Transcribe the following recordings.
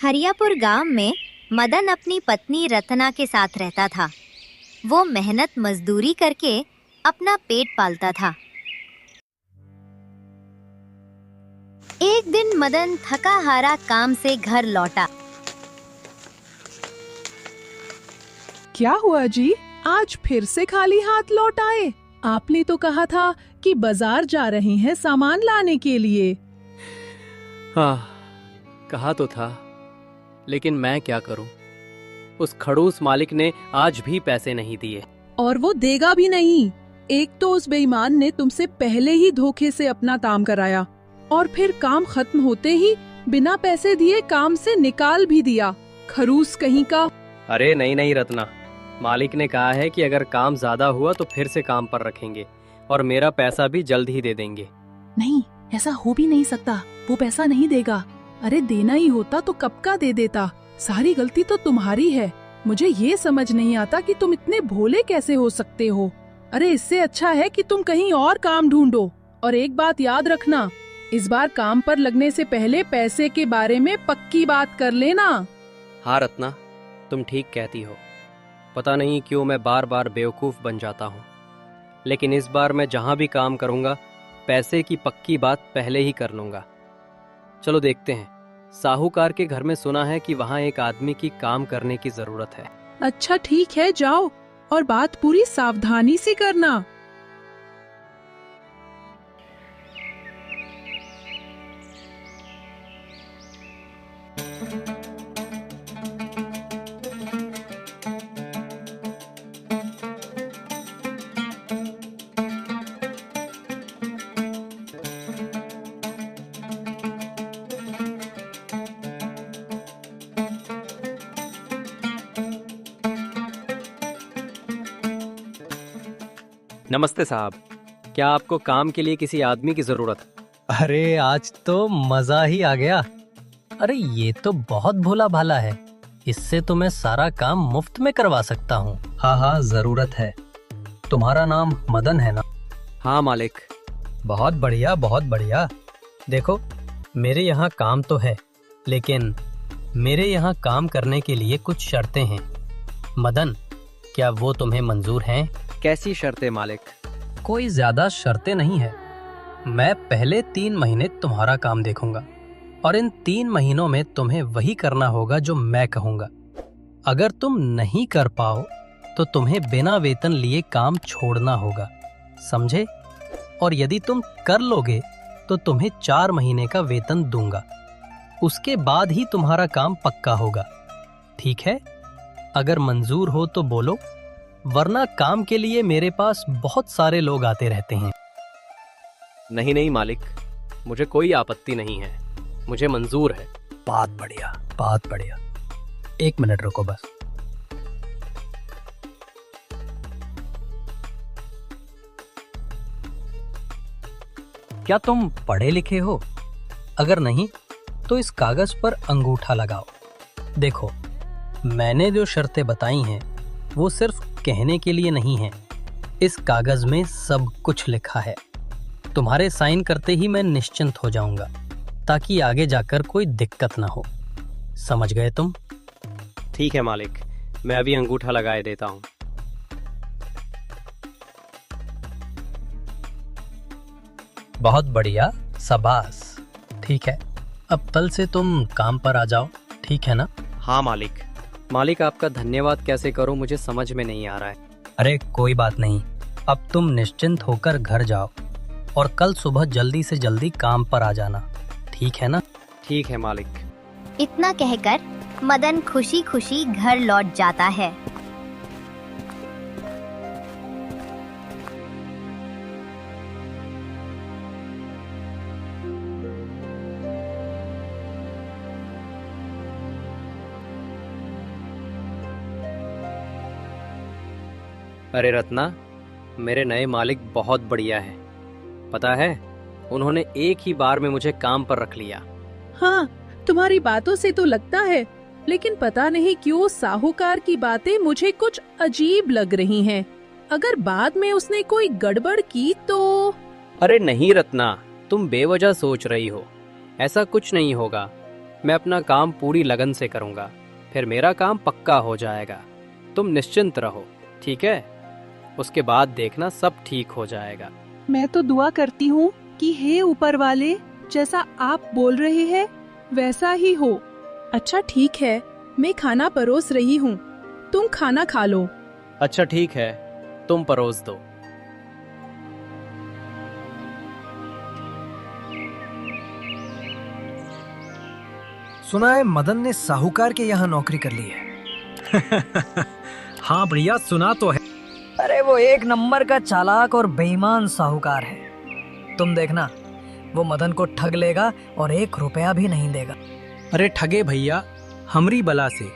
हरियापुर गांव में मदन अपनी पत्नी रत्ना के साथ रहता था। वो मेहनत मजदूरी करके अपना पेट पालता था। एक दिन मदन थका हारा काम से घर लौटा। क्या हुआ जी, आज फिर से खाली हाथ लौट आए? आपने तो कहा था कि बाजार जा रहे हैं सामान लाने के लिए। हाँ, कहा तो था, लेकिन मैं क्या करूं? उस खड़ूस मालिक ने आज भी पैसे नहीं दिए। और वो देगा भी नहीं। एक तो उस बेईमान ने तुमसे पहले ही धोखे से अपना काम कराया और फिर काम खत्म होते ही बिना पैसे दिए काम से निकाल भी दिया। खरूस कहीं का। अरे नहीं नहीं रत्ना, मालिक ने कहा है कि अगर काम ज्यादा हुआ तो फिर से काम पर रखेंगे और मेरा पैसा भी जल्द ही दे देंगे। नहीं, ऐसा हो भी नहीं सकता। वो पैसा नहीं देगा। अरे देना ही होता तो कब का दे देता। सारी गलती तो तुम्हारी है। मुझे ये समझ नहीं आता कि तुम इतने भोले कैसे हो सकते हो। अरे इससे अच्छा है कि तुम कहीं और काम ढूंढो। और एक बात याद रखना, इस बार काम पर लगने से पहले पैसे के बारे में पक्की बात कर लेना। हाँ रत्ना, तुम ठीक कहती हो। पता नहीं क्यों मैं बार बार बेवकूफ बन जाता हूँ, लेकिन इस बार मैं जहाँ भी काम करूँगा पैसे की पक्की बात पहले ही कर लूँगा। चलो देखते हैं। साहूकार के घर में सुना है कि वहाँ एक आदमी की काम करने की जरूरत है। अच्छा ठीक है, जाओ और बात पूरी सावधानी से करना। नमस्ते साहब, क्या आपको काम के लिए किसी आदमी की जरूरत है? अरे आज तो मजा ही आ गया। अरे ये तो बहुत भोला भाला है। इससे तो मैं सारा काम मुफ्त में करवा सकता हूँ। हाँ हाँ, जरूरत है। तुम्हारा नाम मदन है ना? हाँ मालिक। बहुत बढ़िया, बहुत बढ़िया। देखो, मेरे यहाँ काम तो है, लेकिन मेरे यहाँ काम करने के लिए कुछ शर्तें हैं। मदन, क्या वो तुम्हें मंजूर हैं? कैसी शर्तें मालिक? कोई ज्यादा शर्तें नहीं है। मैं पहले 3 महीने तुम्हारा काम देखूंगा और इन 3 महीनों में तुम्हें वही करना होगा जो मैं कहूंगा। अगर तुम नहीं कर पाओ तो तुम्हें बिना वेतन लिए काम छोड़ना होगा, समझे? और यदि तुम कर लोगे तो तुम्हें 4 महीने का वेतन दूंगा। उसके बाद ही तुम्हारा काम पक्का होगा, ठीक है? अगर मंजूर हो तो बोलो, वरना काम के लिए मेरे पास बहुत सारे लोग आते रहते हैं। नहीं नहीं मालिक, मुझे कोई आपत्ति नहीं है, मुझे मंजूर है। बात बढ़िया, बात बढ़िया। 1 मिनट रुको बस। क्या तुम पढ़े लिखे हो? अगर नहीं तो इस कागज पर अंगूठा लगाओ। देखो, मैंने जो शर्तें बताई हैं वो सिर्फ कहने के लिए नहीं है। इस कागज में सब कुछ लिखा है। तुम्हारे साइन करते ही मैं निश्चिंत हो जाऊंगा, ताकि आगे जाकर कोई दिक्कत ना हो। समझ गए तुम? ठीक है मालिक, मैं अभी अंगूठा लगाए देता हूँ। बहुत बढ़िया, शाबाश। ठीक है, अब कल से तुम काम पर आ जाओ, ठीक है ना? हाँ मालिक। मालिक, आपका धन्यवाद कैसे करूं मुझे समझ में नहीं आ रहा है। अरे कोई बात नहीं, अब तुम निश्चिंत होकर घर जाओ और कल सुबह जल्दी से जल्दी काम पर आ जाना, ठीक है ना? ठीक है मालिक। इतना कहकर मदन खुशी खुशी घर लौट जाता है। अरे रत्ना, मेरे नए मालिक बहुत बढ़िया है। पता है, उन्होंने एक ही बार में मुझे काम पर रख लिया। हाँ, तुम्हारी बातों से तो लगता है, लेकिन पता नहीं क्यों साहूकार की बातें मुझे कुछ अजीब लग रही हैं। अगर बाद में उसने कोई गड़बड़ की तो। अरे नहीं रत्ना, तुम बेवजह सोच रही हो। ऐसा कुछ नहीं होगा। मैं अपना काम पूरी लगन से करूँगा, फिर मेरा काम पक्का हो जाएगा। तुम निश्चिंत रहो, ठीक है? उसके बाद देखना सब ठीक हो जाएगा। मैं तो दुआ करती हूँ कि हे ऊपर वाले, जैसा आप बोल रहे हैं वैसा ही हो। अच्छा ठीक है, मैं खाना परोस रही हूँ, तुम खाना खा लो। अच्छा ठीक है, तुम परोस दो। सुना है मदन ने साहूकार के यहाँ नौकरी कर ली है। हाँ भैया, सुना तो है। अरे वो एक नंबर का चालाक और बेईमान साहूकार है। तुम देखना, वो मदन को ठग लेगा और 1 रुपया भी नहीं देगा। अरे ठगे भैया, हमरी बला से,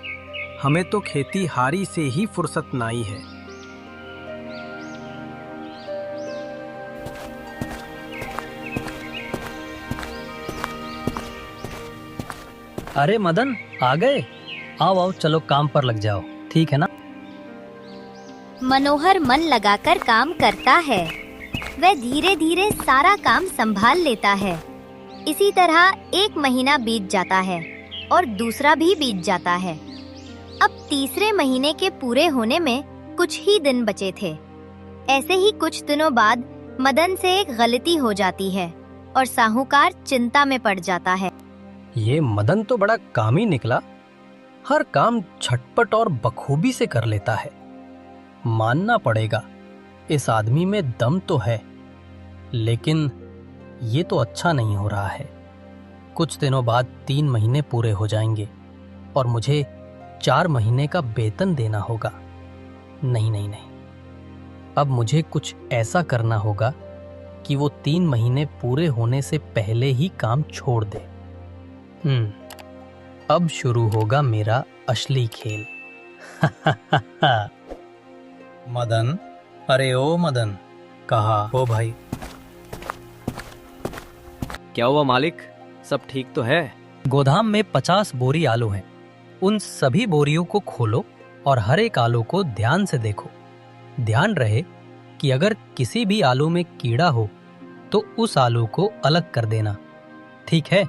हमें तो खेती हारी से ही फुर्सत नाई है। अरे मदन, आ गए? आओ आओ, चलो काम पर लग जाओ, ठीक है ना? मनोहर मन लगाकर काम करता है। वह धीरे धीरे सारा काम संभाल लेता है। इसी तरह 1 महीना बीत जाता है और दूसरा भी बीत जाता है। अब तीसरे महीने के पूरे होने में कुछ ही दिन बचे थे। ऐसे ही कुछ दिनों बाद मदन से एक गलती हो जाती है और साहूकार चिंता में पड़ जाता है। ये मदन तो बड़ा कामी निकला, हर काम झटपट और बखूबी से कर लेता है। मानना पड़ेगा, इस आदमी में दम तो है, लेकिन ये तो अच्छा नहीं हो रहा है। कुछ दिनों बाद 3 महीने पूरे हो जाएंगे और मुझे 4 महीने का वेतन देना होगा। नहीं नहीं नहीं, अब मुझे कुछ ऐसा करना होगा कि वो 3 महीने पूरे होने से पहले ही काम छोड़ दे। अब शुरू होगा मेरा असली खेल। मदन, अरे ओ मदन। कहा ओ भाई। क्या हुआ मालिक, सब ठीक तो है? गोदाम में 50 बोरी आलू हैं। उन सभी बोरियों को खोलो और हर एक आलू को ध्यान से देखो। ध्यान रहे कि अगर किसी भी आलू में कीड़ा हो तो उस आलू को अलग कर देना, ठीक है?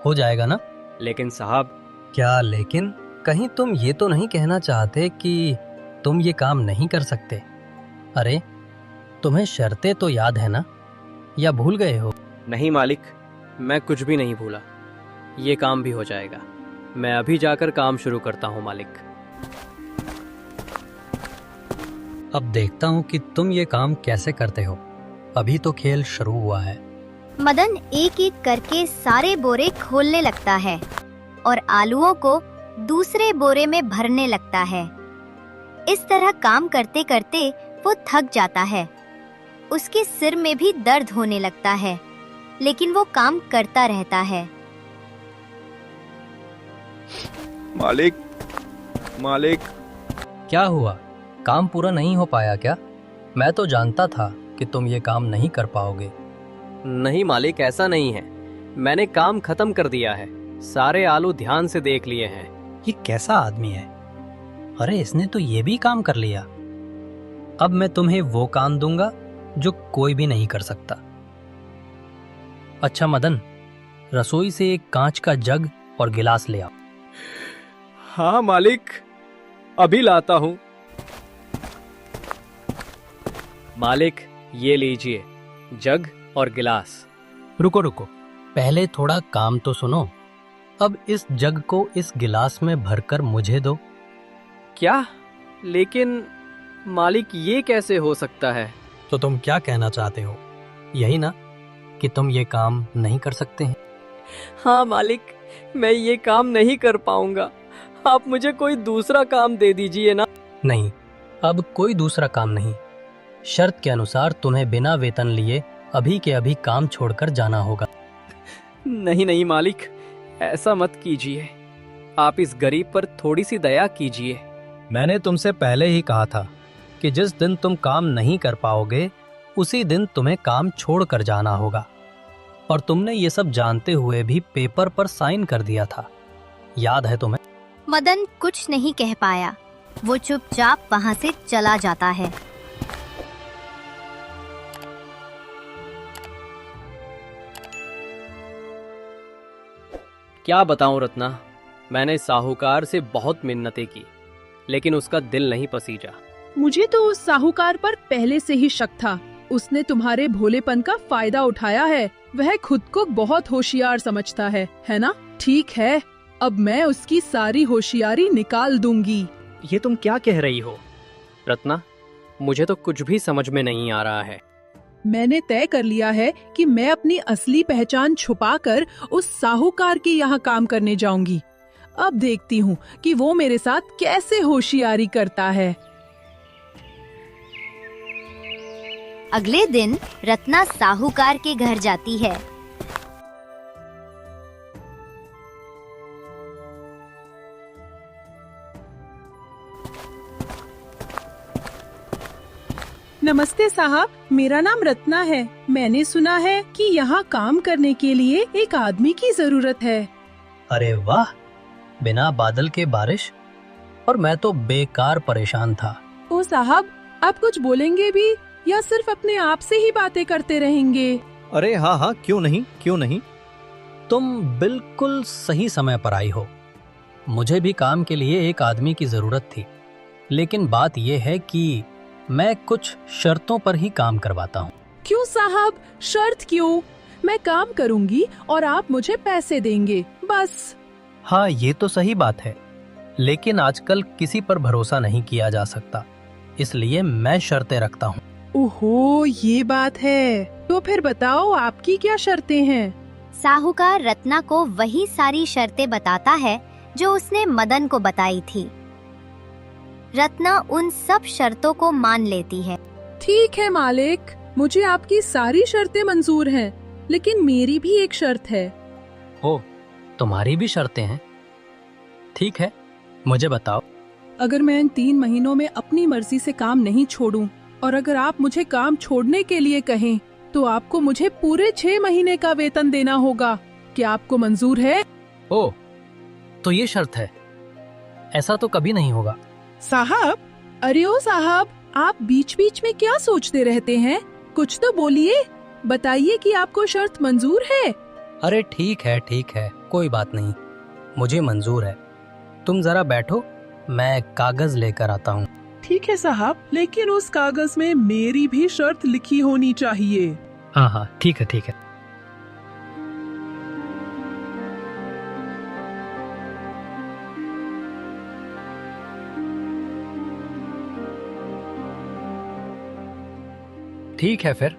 हो जाएगा ना? लेकिन साहब। क्या लेकिन? कहीं तुम ये तो नहीं कहना चाहते कि तुम ये काम नहीं कर सकते? अरे तुम्हें शर्तें तो याद है ना, या भूल गए हो? नहीं मालिक, मैं कुछ भी नहीं भूला। ये काम भी हो जाएगा। मैं अभी जाकर काम शुरू करता हूँ मालिक। अब देखता हूँ कि तुम ये काम कैसे करते हो। अभी तो खेल शुरू हुआ है। मदन एक एक करके सारे बोरे खोलने लगता है और आलूओं को दूसरे बोरे में भरने लगता है। इस तरह काम करते करते वो थक जाता है। उसके सिर में भी दर्द होने लगता है, लेकिन वो काम करता रहता है। मालिक, मालिक। क्या हुआ? काम पूरा नहीं हो पाया क्या? मैं तो जानता था कि तुम ये काम नहीं कर पाओगे। नहीं मालिक, ऐसा नहीं है। मैंने काम खत्म कर दिया है। सारे आलू ध्यान से देख लिए हैं। ये कैसा आदमी है? अरे इसने तो ये भी काम कर लिया। अब मैं तुम्हें वो काम दूंगा जो कोई भी नहीं कर सकता। अच्छा मदन, रसोई से एक कांच का जग और गिलास ले आओ। हाँ मालिक, अभी लाता हूँ। मालिक, ये लीजिए जग और गिलास। रुको रुको, पहले थोड़ा काम तो सुनो। अब इस जग को इस गिलास में भरकर मुझे दो। क्या? लेकिन मालिक, ये कैसे हो सकता है? तो तुम क्या कहना चाहते हो? यही ना कि तुम ये काम नहीं कर सकते हैं? हाँ मालिक, मैं ये काम नहीं कर पाऊंगा। आप मुझे कोई दूसरा काम दे दीजिए ना। नहीं, अब कोई दूसरा काम नहीं। शर्त के अनुसार तुम्हें बिना वेतन लिए अभी के अभी काम छोड़कर जाना होगा। नहीं नहीं मालिक, ऐसा मत कीजिए। आप इस गरीब पर थोड़ी सी दया कीजिए। मैंने तुमसे पहले ही कहा था कि जिस दिन तुम काम नहीं कर पाओगे उसी दिन तुम्हें काम छोड़कर जाना होगा, और तुमने ये सब जानते हुए भी पेपर पर साइन कर दिया था। याद है तुम्हें? मदन कुछ नहीं कह पाया। वो चुपचाप वहां से चला जाता है। क्या बताऊं रत्ना, मैंने साहूकार से बहुत मिन्नतें की, लेकिन उसका दिल नहीं पसीजा। मुझे तो उस साहूकार पर पहले से ही शक था। उसने तुम्हारे भोलेपन का फायदा उठाया है। वह खुद को बहुत होशियार समझता है ना? ठीक है, अब मैं उसकी सारी होशियारी निकाल दूंगी। ये तुम क्या कह रही हो रत्ना? मुझे तो कुछ भी समझ में नहीं आ रहा है। मैंने तय कर लिया है कि मैं अपनी असली पहचान छुपाकर उस साहूकार के यहाँ काम करने जाऊंगी। अब देखती हूँ कि वो मेरे साथ कैसे होशियारी करता है। अगले दिन रत्ना साहूकार के घर जाती है। नमस्ते साहब, मेरा नाम रत्ना है। मैंने सुना है कि यहाँ काम करने के लिए एक आदमी की जरूरत है। अरे वाह, बिना बादल के बारिश, और मैं तो बेकार परेशान था। ओ साहब, आप कुछ बोलेंगे भी या सिर्फ अपने आप से ही बातें करते रहेंगे? अरे हाँ हाँ, क्यों नहीं। तुम बिल्कुल सही समय पर आई हो। मुझे भी काम के लिए एक आदमी की जरूरत थी, लेकिन बात यह है कि मैं कुछ शर्तों पर ही काम करवाता हूँ। क्यों साहब, शर्त क्यों? मैं काम करूँगी और आप मुझे पैसे देंगे, बस। हाँ, ये तो सही बात है, लेकिन आजकल किसी पर भरोसा नहीं किया जा सकता, इसलिए मैं शर्तें रखता हूँ। ओहो, ये बात है। तो फिर बताओ, आपकी क्या शर्तें हैं? साहूकार रत्ना को वही सारी शर्तें बताता है जो उसने मदन को बताई थी। रत्ना उन सब शर्तों को मान लेती है। ठीक है मालिक, मुझे आपकी सारी शर्तें मंजूर हैं, लेकिन मेरी भी एक शर्त है। ओ, तुम्हारी भी शर्तें हैं? ठीक है, मुझे बताओ। अगर मैं इन 3 महीनों में अपनी मर्जी से काम नहीं छोड़ूं, और अगर आप मुझे काम छोड़ने के लिए कहें, तो आपको मुझे पूरे 6 महीने का वेतन देना होगा। क्या आपको मंजूर है? ओ, तो ये शर्त है? ऐसा तो कभी नहीं होगा। साहब, अरे ओ साहब, आप बीच बीच में क्या सोचते रहते हैं? कुछ तो बोलिए, बताइए कि आपको शर्त मंजूर है। अरे ठीक है, कोई बात नहीं, मुझे मंजूर है। तुम जरा बैठो, मैं कागज लेकर आता हूँ। ठीक है साहब, लेकिन उस कागज में मेरी भी शर्त लिखी होनी चाहिए। हाँ, ठीक है। ठीक है, फिर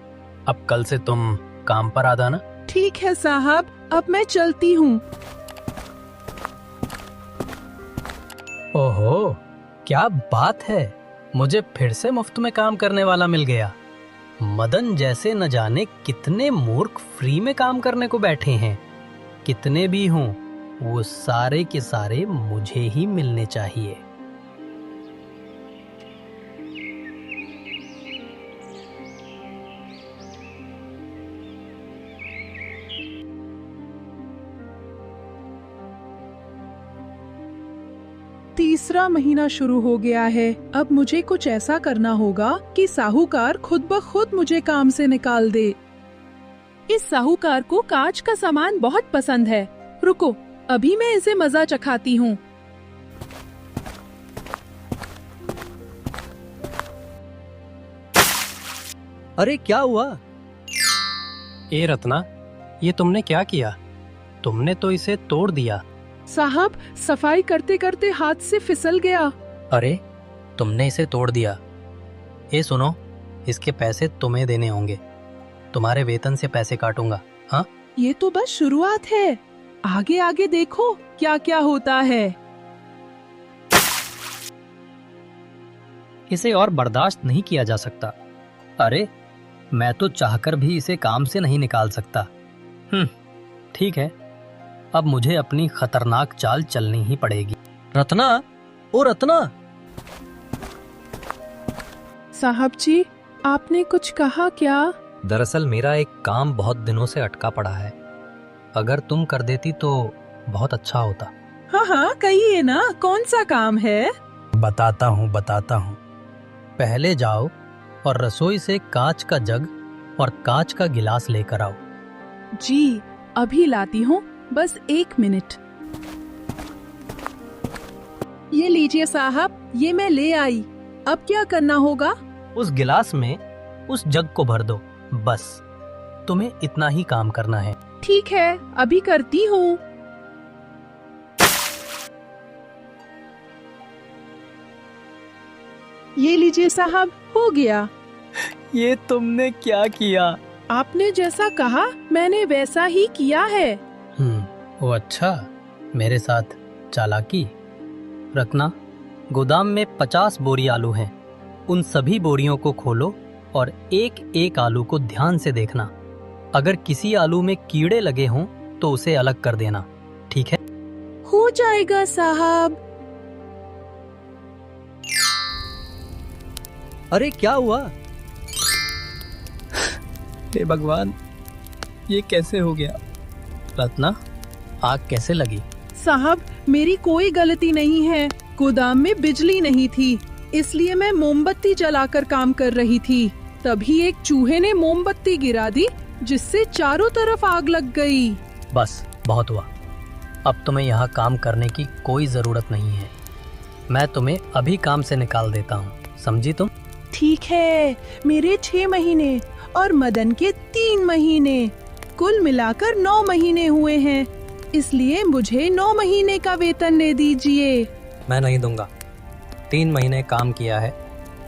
अब कल से तुम काम पर आ जाना। ठीक है साहब, अब मैं चलती हूँ। ओहो, क्या बात है, मुझे फिर से मुफ्त में काम करने वाला मिल गया। मदन जैसे न जाने कितने मूर्ख फ्री में काम करने को बैठे हैं। कितने भी हों, वो सारे के सारे मुझे ही मिलने चाहिए। तीसरा महीना शुरू हो गया है। अब मुझे कुछ ऐसा करना होगा कि साहूकार खुद ब खुद मुझे काम से निकाल दे। इस साहूकार को कांच का सामान बहुत पसंद है। रुको, अभी मैं इसे मजा चखाती हूँ। अरे क्या हुआ? ए रत्ना, ये तुमने क्या किया? तुमने तो इसे तोड़ दिया। साहब, सफाई करते करते हाथ से फिसल गया। अरे, तुमने इसे तोड़ दिया। ए सुनो, इसके पैसे तुम्हें देने होंगे। तुम्हारे वेतन से पैसे काटूंगा। हाँ, ये तो बस शुरुआत है, आगे आगे देखो क्या क्या होता है। इसे और बर्दाश्त नहीं किया जा सकता। अरे, मैं तो चाहकर भी इसे काम से नहीं निकाल सकता। ठीक है, अब मुझे अपनी खतरनाक चाल चलनी ही पड़ेगी। रत्ना, ओ रत्ना! साहब जी, आपने कुछ कहा क्या? दरअसल मेरा एक काम बहुत दिनों से अटका पड़ा है। अगर तुम कर देती तो बहुत अच्छा होता। हाँ, कहिए ना, कौन सा काम है? बताता हूँ। पहले जाओ और रसोई से कांच का जग और कांच का गिलास लेकर आओ। जी, अभी लाती हूँ। बस 1 मिनट। ये लीजिए साहब, ये मैं ले आई। अब क्या करना होगा? उस गिलास में उस जग को भर दो, बस तुम्हें इतना ही काम करना है। ठीक है, अभी करती हूँ। ये लीजिए साहब, हो गया। ये तुमने क्या किया? आपने जैसा कहा मैंने वैसा ही किया है। वो अच्छा, मेरे साथ चालाकी। रत्ना, गोदाम में 50 बोरी आलू हैं। उन सभी बोरियों को खोलो और एक एक आलू को ध्यान से देखना। अगर किसी आलू में कीड़े लगे हों तो उसे अलग कर देना, ठीक है? हो जाएगा साहब। अरे क्या हुआ? हे भगवान, ये कैसे हो गया? रत्ना, आग कैसे लगी? साहब, मेरी कोई गलती नहीं है। गोदाम में बिजली नहीं थी, इसलिए मैं मोमबत्ती जलाकर काम कर रही थी। तभी एक चूहे ने मोमबत्ती गिरा दी, जिससे चारों तरफ आग लग गई। बस बहुत हुआ। अब तुम्हें यहाँ काम करने की कोई जरूरत नहीं है। मैं तुम्हें अभी काम से निकाल देता हूँ, समझी तुम? ठीक है, मेरे 6 महीने और मदन के 3 महीने, कुल मिलाकर 9 महीने हुए हैं। इसलिए मुझे 9 महीने का वेतन दे दीजिए। मैं नहीं दूंगा। 3 महीने काम किया है,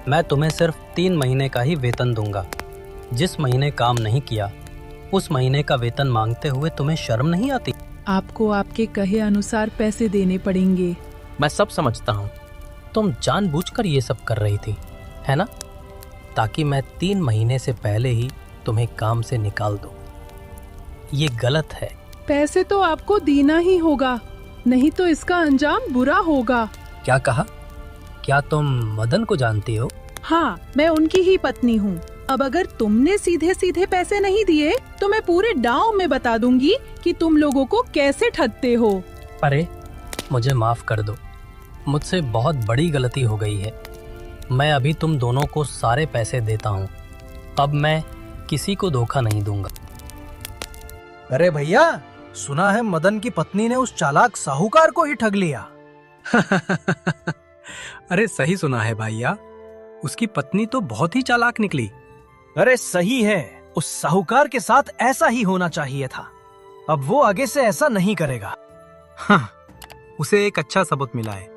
मैं तुम्हें सिर्फ 3 महीने का ही वेतन दूंगा। जिस महीने काम नहीं किया उस महीने का वेतन मांगते हुए तुम्हें शर्म नहीं आती? आपको आपके कहे अनुसार पैसे देने पड़ेंगे। मैं सब समझता हूँ। तुम जानबूझकर ये सब कर रही थी, है ना? ताकि मैं 3 महीने से पहले ही तुम्हें काम से निकाल दूं। ये गलत है। पैसे तो आपको देना ही होगा, नहीं तो इसका अंजाम बुरा होगा। क्या कहा? क्या तुम मदन को जानती हो? हाँ, मैं उनकी ही पत्नी हूँ। अब अगर तुमने सीधे सीधे पैसे नहीं दिए तो मैं पूरे गांव में बता दूंगी कि तुम लोगों को कैसे ठगते हो। अरे मुझे माफ कर दो, मुझसे बहुत बड़ी गलती हो गई है। मैं अभी तुम दोनों को सारे पैसे देता हूँ। अब मैं किसी को धोखा नहीं दूंगा। अरे भैया, सुना है मदन की पत्नी ने उस चालाक साहूकार को ही ठग लिया। अरे सही सुना है भैया, उसकी पत्नी तो बहुत ही चालाक निकली। अरे सही है, उस साहूकार के साथ ऐसा ही होना चाहिए था। अब वो आगे से ऐसा नहीं करेगा। हाँ, उसे एक अच्छा सबूत मिला है।